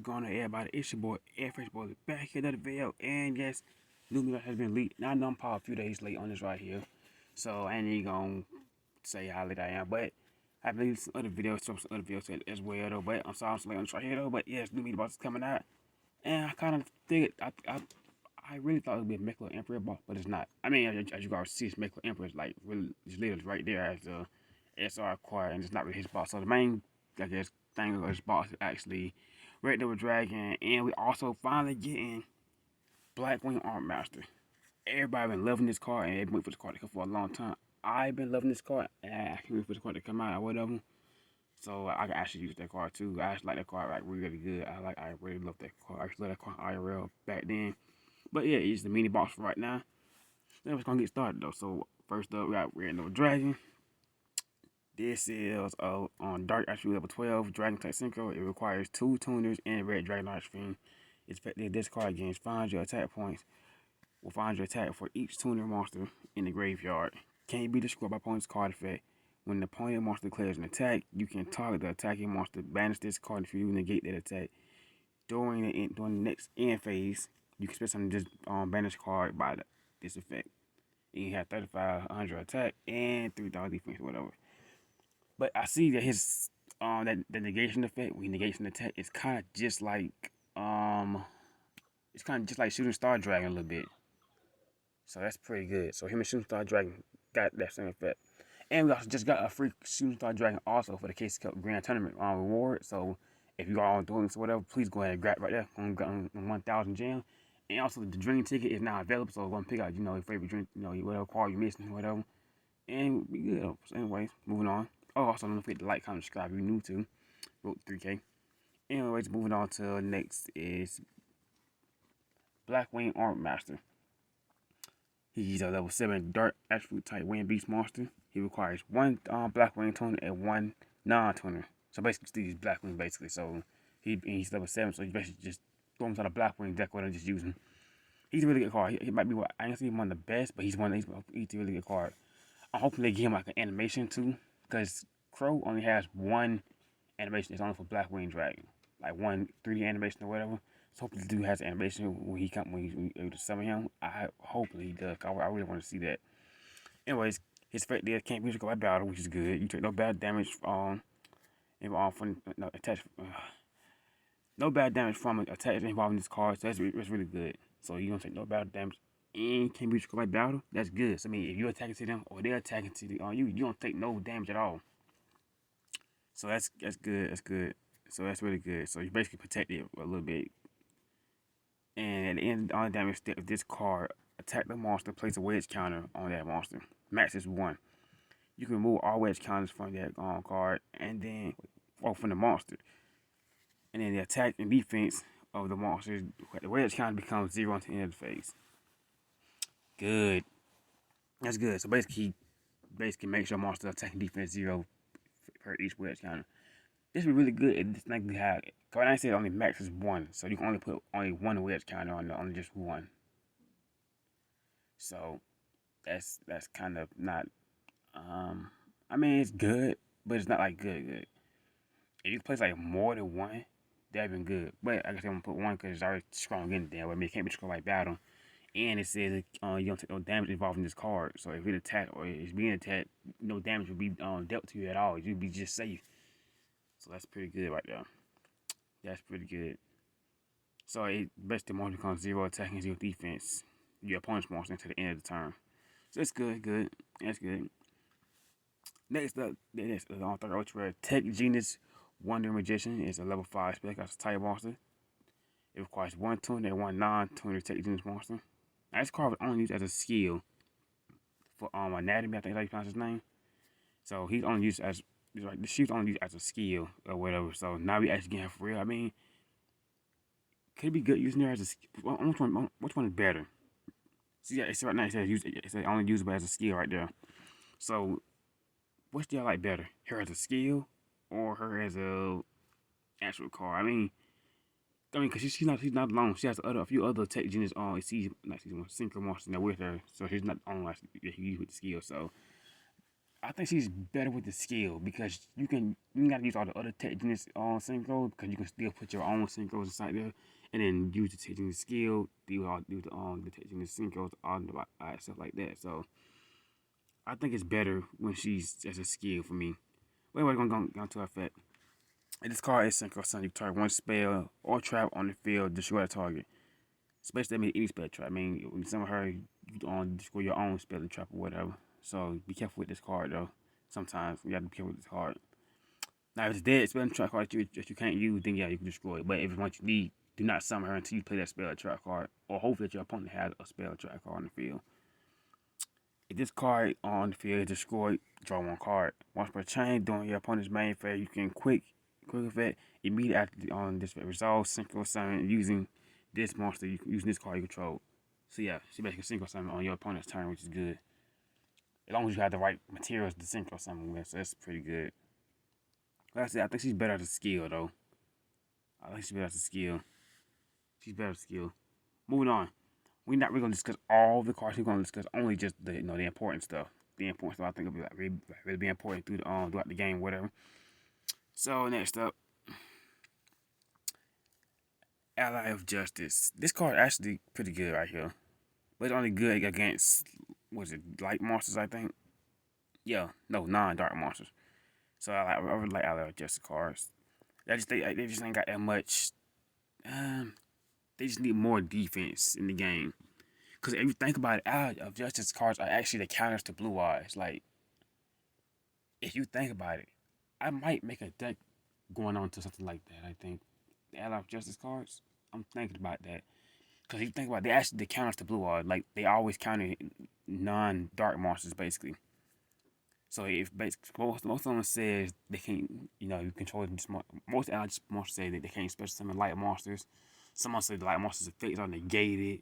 going on, everybody? It's your boy, Airfresh Boy, back here another video. And yes, new media has been leaked. Now I know I'm probably a few days late on this right here, so I ain't even gonna say how late I am. But I believe some other videos as well though. But I'm sorry I'm so late on this right here though. But yes, new media box is coming out, and I kind of figured I really thought it would be a Mecha Emperor box, but it's not. I mean, as you guys see, it's Mecha Emperor is like really, it's literally right there as the SR acquired, and it's not really his box. So the main, I guess, thing of his box is actually Red Devil Dragon, and we also finally getting Blackwing Armmaster. Everybody been loving this card, and they've been waiting for this card to come for a long time. I've been loving this card, and I can't wait for this card to come out or whatever. So I can actually use that card too. I actually like that card like really good. I really love that card. I actually love that card IRL back then. But yeah, it's the mini box for right now. Then we're gonna get started though. So first up, we got Red Devil Dragon. This is on Dark Attribute level 12, Dragon type Synchro. It requires 2 tuners and Red Dragon Archfiend. It's effective. This card gains 500 attack points with 500 attack for each tuner monster in the graveyard. Can't be destroyed by opponent's card effect. When the opponent monster declares an attack, you can target the attacking monster, banish this card if you negate that attack. During the next end phase, you can spend some of this banish card by this effect. And you have 3,500 attack and 3,000 defense, whatever. But I see that his that the negation effect, when he negates an attack, it's kind of just like Shooting Star Dragon a little bit. So that's pretty good. So him and Shooting Star Dragon got that same effect. And we also just got a free Shooting Star Dragon also for the Case Cup Grand Tournament reward. So if you are on DuelLinks or whatever, please go ahead and grab right there on 1,000 gem. And also the drinking ticket is now available, so go and pick out your favorite drink, whatever card you're missing, whatever. And be good. So anyways, moving on. Oh, also don't forget to like, comment, subscribe if you're new to Road 3K. Anyways, moving on to next is Blackwing Armmaster. He's a level 7 Dark Attribute type Wind Beast monster. He requires 1 Blackwing tuner and 1 non-tuner. So basically, he's Blackwing basically. So he's level 7, so you basically just throw him on a Blackwing deck and just use him. He's a really good card. He might be I ain't say one of the best, but he's a really good card. I'm hoping they give him like an animation too, because Crow only has one animation. It's only for Blackwing Dragon, like one 3D animation or whatever. So hopefully the dude has an animation when he able to summon him. Hopefully he does. I really want to see that. Anyways, his effect there can't be destroyed by battle, which is good. You take no bad damage from no bad damage from attacks involving this card. So that's really good. So you don't take no bad damage and can't be destroyed by battle. That's good. So I mean, if you're attacking to them or they're attacking to you, you don't take no damage at all. So that's good. That's good. So that's really good. So you basically protect it a little bit. And at the end of the damage step of this card, attack the monster, place a wedge counter on that monster. Max is 1. You can remove all wedge counters from that card and then from the monster. And then the attack and defense of the monster, the wedge counter becomes 0 until the end of the phase. Good. That's good. So basically makes your monster attack and defense 0 per each wedge counter. This would be really good if this thing had. Cause I said only max is 1, so you can only put only 1 wedge counter on just 1. So that's kind of not. I mean it's good, but it's not like good. If you place like more than 1, that'd been good. But I guess I'm gonna put 1 because it's already strong in there. I mean it can't be strong like battle. And it says you don't take no damage involving this card. So if it attack or it's being attacked, no damage will be dealt to you at all. You'll be just safe. So that's pretty good right there. That's pretty good. So it basically monster becomes 0 attack and 0 defense. Your opponent's monster until the end of the turn. So it's good. That's good. Next up, this is on 3rd Ultra Tech Genius Wonder Magician. It's a level 5 spec. That's a type monster. It requires 1 tuner and 1 non-tuner Tech Genius monster. Now, this card was only used as a skill for Anatomy. I think that's how you pronounce his name. So he's only used as the sheep's only used as a skill or whatever. So now we actually get him for real. I mean, could it be good using her as a skill? Which one is better? See, yeah, it's right now. It says only usable as a skill right there. So, which do y'all like better? Her as a skill or her as a actual card? I mean, because she's not alone. She has a few other Tech Genius synchro monsters that with her. So she's not on like you with the skill. So I think she's better with the skill because you gotta use all the other techniques on synchro because you can still put your own synchros inside there and then use the technique skill, do the technique synchros on the stuff like that. So I think it's better when she's as a skill for me. Wait, we're gonna go to effect. And this card is synchro, so you target one spell or trap on the field, destroy the target. Especially that means any spell trap. I mean, when some of her, you destroy your own spell and trap or whatever. So be careful with this card though. Sometimes you gotta be careful with this card. Now if it's dead spell trap card that you can't use, then yeah, you can destroy it. But if it's one you need, do not summon her until you play that spell trap card. Or hope that your opponent has a spell trap card on the field. If this card on the field is destroyed, draw one card. Once per chain, during your opponent's main phase, you can quick effect immediately after on this resolve synchro summon using this monster, using this card you control. So yeah, she basically synchro summon on your opponent's turn, which is good. As long as you have the right materials to synchro summon with, so that's pretty good. Like I said, I think she's better at the skill though. I think she's better at the skill. She's better at the skill. Moving on. We're not really gonna discuss all the cards. We're gonna discuss only just the the important stuff. The important stuff I think will be like really be important throughout the game, whatever. So next up, Ally of Justice. This card actually pretty good right here, but it's only good against light monsters I think. Yeah, no non-dark monsters. So I really like Ally of Justice cards. They just ain't got that much. They just need more defense in the game. Because if you think about it, Ally of Justice cards are actually the counters to Blue Eyes. Like, if you think about it, I might make a deck going on to something like that. I think the Ally of Justice cards. I'm thinking about that because you think about it, they actually the counters to Blue Eyes. Like they always counter non-dark monsters basically. So if basically most of them says they can't, you control this. Most Ally monsters say that they can't special summon light monsters. Someone say the light monsters' effects are negated.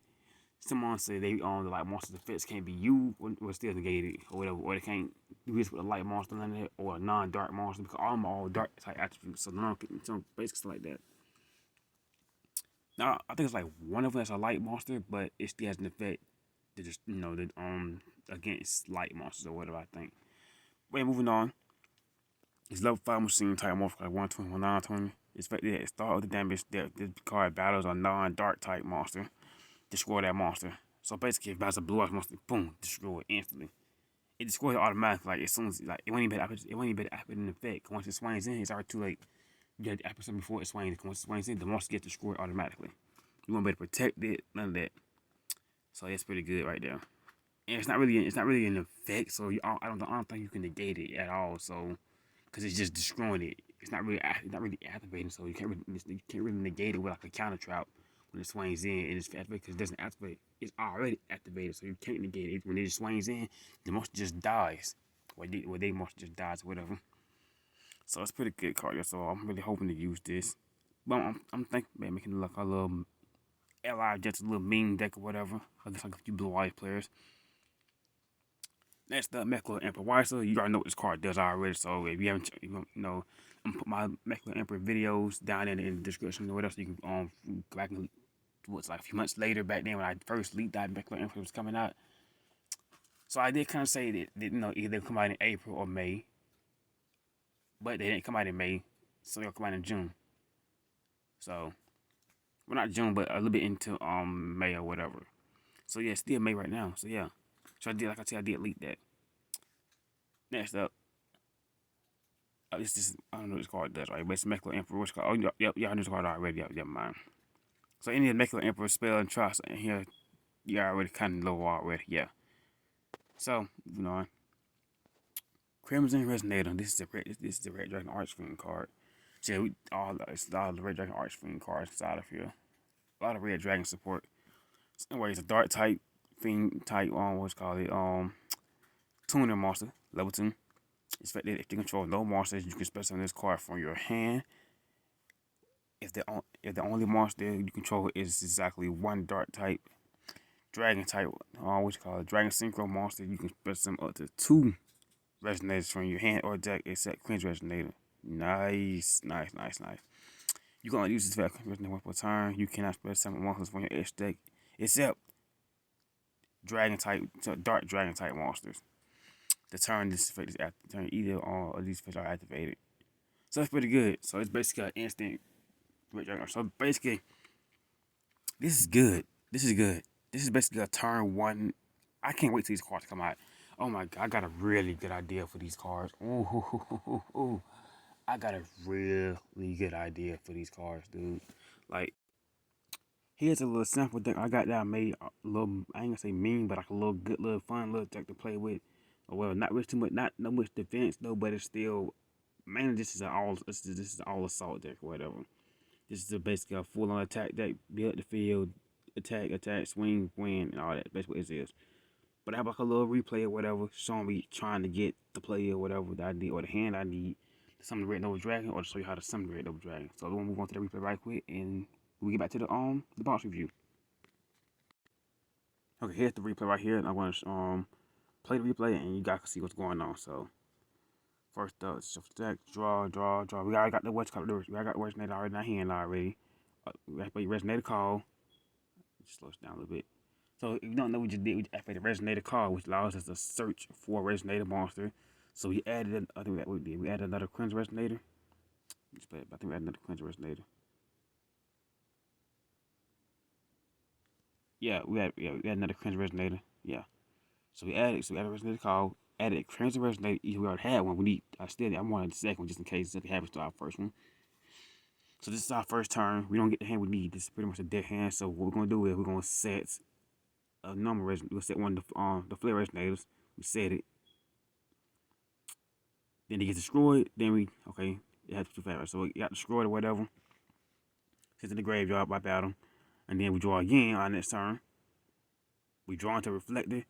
Someone say they the light monsters' effects can't be used or still negated or whatever, or they can't do this with a light monster in there or a non-dark monster because all of them are all dark type attributes. So some basically like that. Now I think it's like one of them that's a light monster, but it still has an effect that just against light monsters or whatever I think. Wait, moving on. It's level 5 machine type morph like 120, 920. It's effective at the start of the damage that this card battles a non-dark type monster. Destroy that monster. So basically, if it battles a blue eyes monster, boom, destroy it instantly. It destroys it automatically. Like as soon as it won't even happen in effect. Once it swings in, it's already too late. You got to happen something before it swings. Once it swings in, the monster gets destroyed automatically. You won't be able to protect it, none of that. So that's pretty good right there. And it's not really an effect. So I don't think you can negate it at all. So because it's just destroying it. It's not really activating. So you can't really negate it with like a counter trap. When it swings in and it's activated because it doesn't activate, it's already activated, so you can't negate it. When it just swings in, the monster just dies. Or they monster just dies or whatever. So it's a pretty good card, so I'm really hoping to use this. But I'm thinking about making like a little Ally, just a little mean deck or whatever. I guess like a few Blue Eyes players. Next up, Mecha Emperor Weiser. You already know what this card does already, so if you haven't, I'm gonna put my Mecha Emperor videos down in the description or whatever, so you can go back and what's like a few months later back then when I first leaked that Mecha Emperor was coming out. So I did kind of say that either they come out in April or May, but they didn't come out in May, so they'll come out in June. So, well not June, but a little bit into May or whatever. So yeah, it's still May right now. So yeah, so I did leak that. Next up, this I don't know what this card does right, but it's Mecha Emperor. What's called? Oh yep, I know this card already. Yep, never mind. So any of the Mecha Emperor spell and trust in here, you already kind of low already. Yeah. So, moving on. Crimson Resonator. This is the Red Dragon Archfiend card. So it's all the Red Dragon Archfiend cards inside of here. A lot of Red Dragon support. So anyway, it's a dark type fiend type what's called it tuner monster, level 2. It's effective if you control no monsters, you can special this card from your hand. If the only monster you control is exactly one dark type dragon type, what's called dragon synchro monster, you can special them up to 2 resonators from your hand or deck except Queen's Resonator. Nice. You can only use this effect resonator once per turn. You cannot special summon monsters from your edge deck except dark dragon type monsters. to turn this effect is turn either or these effects are activated. So that's pretty good. So it's basically an instant red dragon. So basically, this is good. This is good. This is basically a turn one. I can't wait till these cards come out. Oh my god, I got a really good idea for these cards. Ooh. I got a really good idea for these cards, dude. Like, here's a little sample deck I got that I made a little, I ain't gonna say mean, but like a little good little fun little deck to play with. Well, not really too much, not no much defense though, but it's still mainly this is an all assault deck or whatever. This is basically a full on attack deck, build the field, attack, swing, win, and all that. That's what it is. But I have like a little replay or whatever, showing me trying to get the play or whatever that I need, or the hand I need to summon the Red Nova Dragon, or to show you how to summon the Red Nova Dragon. So we're gonna move on to the replay right quick, and we get back to the box review. Okay, here's the replay right here, and I'm gonna play the replay, and you guys can see what's going on. So first up, shuffle deck, draw. We already got the what's called. We already got the Resonator already in our hand already. We have to play Resonator call. Just slow us down a little bit. So if you don't know what we just did, we activated the Resonator card, which allows us to search for a Resonator monster. So we added, I think that we did. We added another Cleanse Resonator. I think we added another Cleanse Resonator. Yeah, we added another Cleanse Resonator. Yeah. So we added Resonator card, added a Cleanse Resonator. We already had one. We need, I wanted the second one just in case something happens to our first one. So this is our first turn. We don't get the hand we need. This is pretty much a dead hand. So what we're gonna do is we're gonna set a number resonator. We'll set one of the flare resonators. We set it. Then it gets destroyed. Then it has to be fast. So it got destroyed or whatever. Sits in the graveyard by battle. And then we draw again on next turn. We draw into reflector.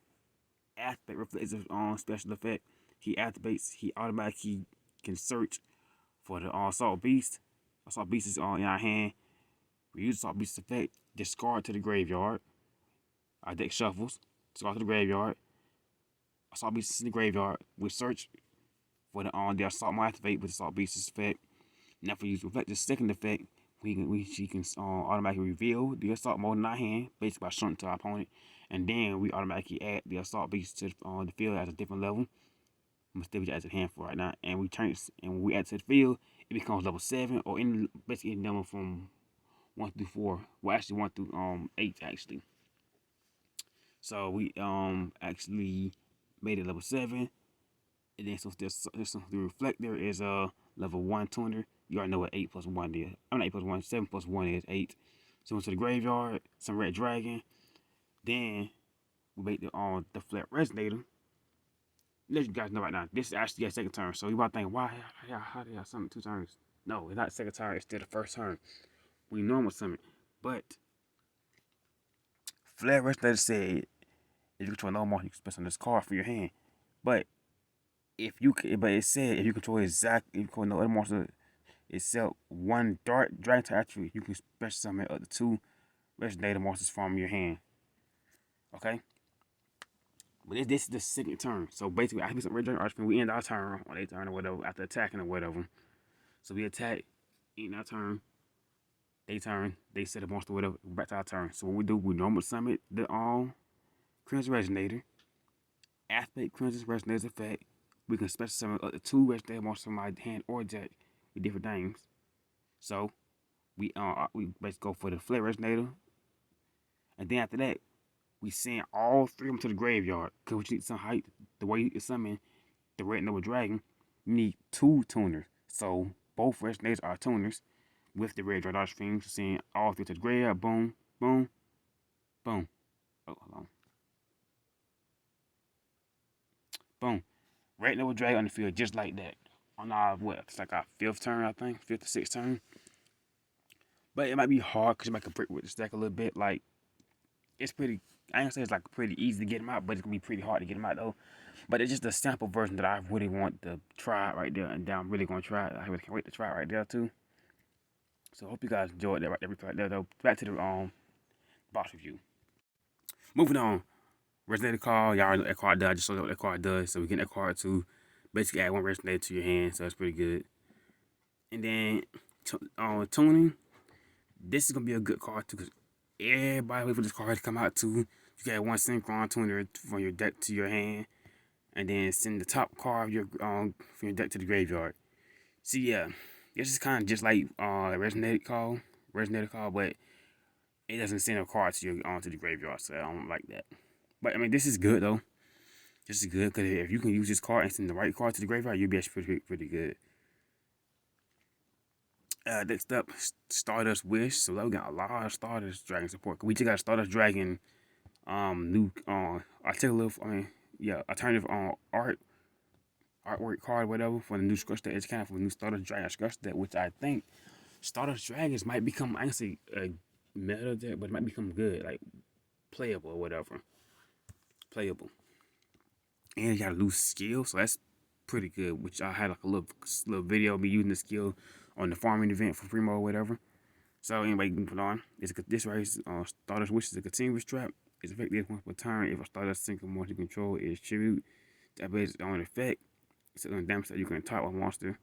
Activate reflector's special effect. He activates. He automatically can search for the assault beast. Assault beast is in our hand. We use assault beast effect. Discard to the graveyard. Our deck shuffles. Discard to the graveyard. Assault beast is in the graveyard. We search for the assault might activate with assault beast's effect. Now if we use reflector's second effect, she can automatically reveal the assault mode in our hand, basically by shunting to our opponent, and then we automatically add the assault beast to the field at a different level. I'm gonna stay with it as a hand for right now, and we turn it, and when we add to the field, it becomes level 7 or basically any number from 1 through 4. Well, actually 1 through 8 actually. So we actually made it level 7. And then so the reflector is level 1 tuner. You already know what 8 plus 1 is. I'm not 8 plus 1, 7 plus 1 is 8. So we went to the graveyard, some red dragon. Then we made the flat resonator. Let you guys know right now, this is actually a second turn. So you about to think, how did I summon 2 turns? No, it's not the second turn, it's still the first turn. We normal summon. But flat resonator said if you control no more, you can spend on this card from your hand. But it said if you control no other monster except one dark dragon type attribute, you can special summon up to 2 resonator monsters from your hand. Okay? But this is the second turn. So basically, I have some red dragon Archfiend. We end our turn on their turn or whatever after attacking or whatever. So we attack, end our turn. They turn, they set a monster or whatever, back to our turn. So what we do, we normally summon the Crimson Resonator. Activate Crimson Resonator's effect. We can special summon up to 2 resonator monsters from my hand or deck with different things. So we basically go for the flare resonator, and then after that, we send all 3 of them to the graveyard. Cause we need some height. The way you summon the Red Nova Dragon, you need 2 tuners. So both resonators are tuners with the Red Dragon Archfiend. Send all 3 to the graveyard. Boom, boom, boom. Oh, hold on. Boom. Red Nova Dragon on the field just like that. On our it's like our 5th turn, I think, 5th or 6th turn. But it might be hard because you might break with the stack a little bit. Like, it's pretty, I ain't gonna say it's like pretty easy to get them out, but it's gonna be pretty hard to get them out though. But it's just a sample version that I really want to try right there, and I'm really gonna try it. I really can't wait to try it right there too. So I hope you guys enjoyed that right there though. Back to the box review. Moving on. Resonator card, y'all know that card does. I just showed you what that card does. So we get that card to basically add 1 resonator to your hand, so that's pretty good. And then tuning. This is gonna be a good card too, because everybody wait for this card to come out too. You got 1 synchron tuner from your deck to your hand. and then send the top card of your from your deck to the graveyard. So yeah, this is kind of just like resonated call, but it doesn't send a card to your to the graveyard. So I don't like that. But I mean, this is good though. This is good because if you can use this card and send the right card to the graveyard, you'll be actually pretty good. Next up, Stardust Wish. So we got a lot of Stardust Dragon support. We just got Stardust Dragon new alternative alternative artwork card, whatever, for the new Scratch deck. It's kind of for the new Stardust Dragon Scratch deck, which I think Stardust Dragons might become, I can say a meta deck, but it might become good, like playable or whatever. Playable. And you got a loose skill, so that's pretty good. Which I had like a little video of me using the skill on the farming event for Primo or whatever. So anyway, you can put on. This race, Stardust Wish is a continuous trap. It's effective once per turn. If a Stardust single monster you control is tribute, that based on effect. It's on damage that you can target a monster.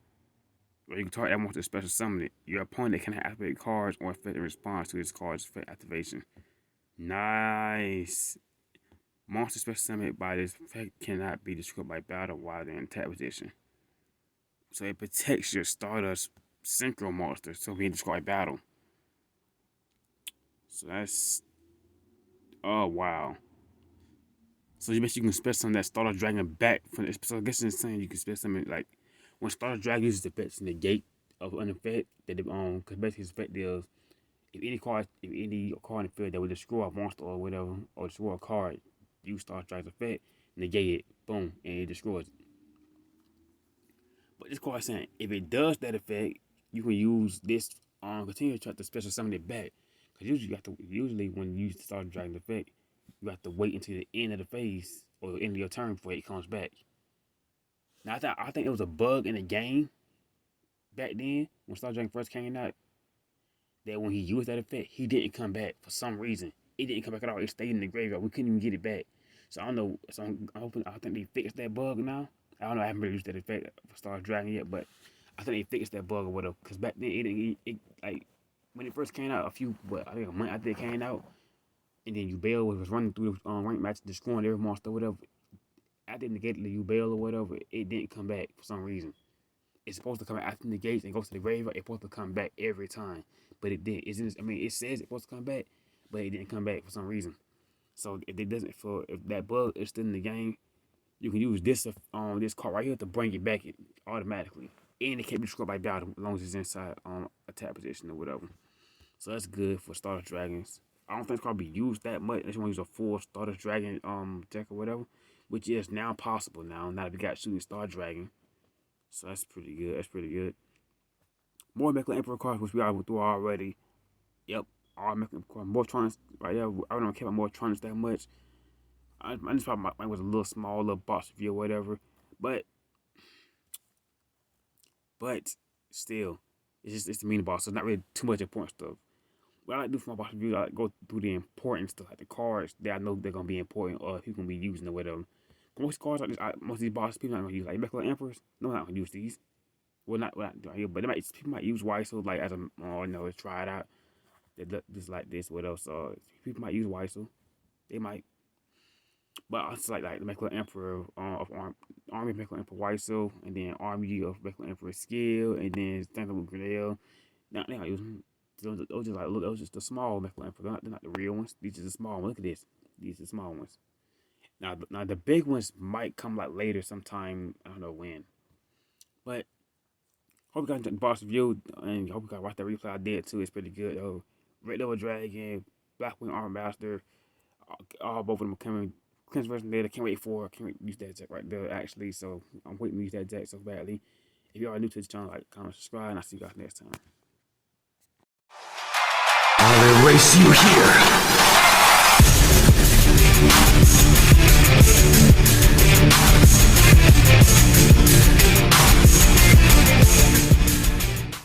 Or you can target that monster special summon it. Your opponent can activate cards or effect in response to this card's effect activation. Nice. Monster special summoned by this effect cannot be destroyed by battle while they're in tap position. So it protects your Stardust synchro monster so being destroyed by battle. So that's, oh wow. So you can special summon that Stardust Dragon back from this. So I guess it's saying you can special summon, like when Stardust Dragon uses the effect to negate of an effect that they because basically his effect deals if any card in the field that would destroy a monster or whatever, or destroy a card, use Stardust Dragon's effect, negate it, boom, and it destroys it. But this card is saying if it does that effect, you can use this continue to try to special summon it back. Because usually when you use the Stardust Dragon's effect, you have to wait until the end of the phase or the end of your turn before it comes back. Now I think it was a bug in the game back then when Stardust Dragon first came out, that when he used that effect, he didn't come back for some reason. It didn't come back at all. It stayed in the graveyard. We couldn't even get it back. So I don't know. So I think they fixed that bug now. I don't know. I haven't really used that effect for Stardust Dragon yet, but I think they fixed that bug or whatever. Because back then it like when it first came out, I think a month after it came out, and then Yugioh was running through the ranked match, destroying every monster or whatever. After negated the Yugioh or whatever, it didn't come back for some reason. It's supposed to come after the gates and go to the graveyard. It's supposed to come back every time, but it did. It says it's supposed to come back, but it didn't come back for some reason. So if that bug is still in the game, you can use this card right here to bring it back automatically, and it can't be destroyed by battle as long as it's inside attack position or whatever. So that's good for Stardust Dragons. I don't think it's probably used that much unless you want to use a full Stardust Dragon deck or whatever, which is now possible now that we got Shooting Star Dragon. So that's pretty good. More Mecha Emperor cards, which we already went through already. Yep, all Mecha Emperor cards. More Trunks, right there. I don't care about more Trunks that much. I just thought mine was a little small, little boss review or whatever. But still, it's the mini boss. So it's not really too much important stuff. What I like to do for my boss review, I like go through the important stuff, like the cards that I know they're gonna be important or people gonna be using or whatever. Most cards like this, most of these bosses people not gonna use. Like Mecha Emperors, no, not gonna use these. Well, not here, but people might use Weisel like as a try it out. They look just like this. What else? People might use Weisel. They might. But it's like the Mecha Emperor of Army of Mecha Emperor Weisel, and then Army of Mecha Emperor Skill, and then Stand Up with Grenell. Now they might use them. Those just the small Mecha Emperor. They're not the real ones. These are the small ones. Look at this. These are the small ones. Now the big ones might come like later sometime. I don't know when. But hope you guys enjoyed the boss review, and hope you guys watched that replay I did too. It's pretty good though. Red Devil Dragon, Blackwing Armor Master, all both of them are coming. Cleanse version there. I can't wait to use that deck right there actually. So I'm waiting to use that deck so badly. If you are new to this channel, like, comment, subscribe, and I'll see you guys next time. I'll erase you here.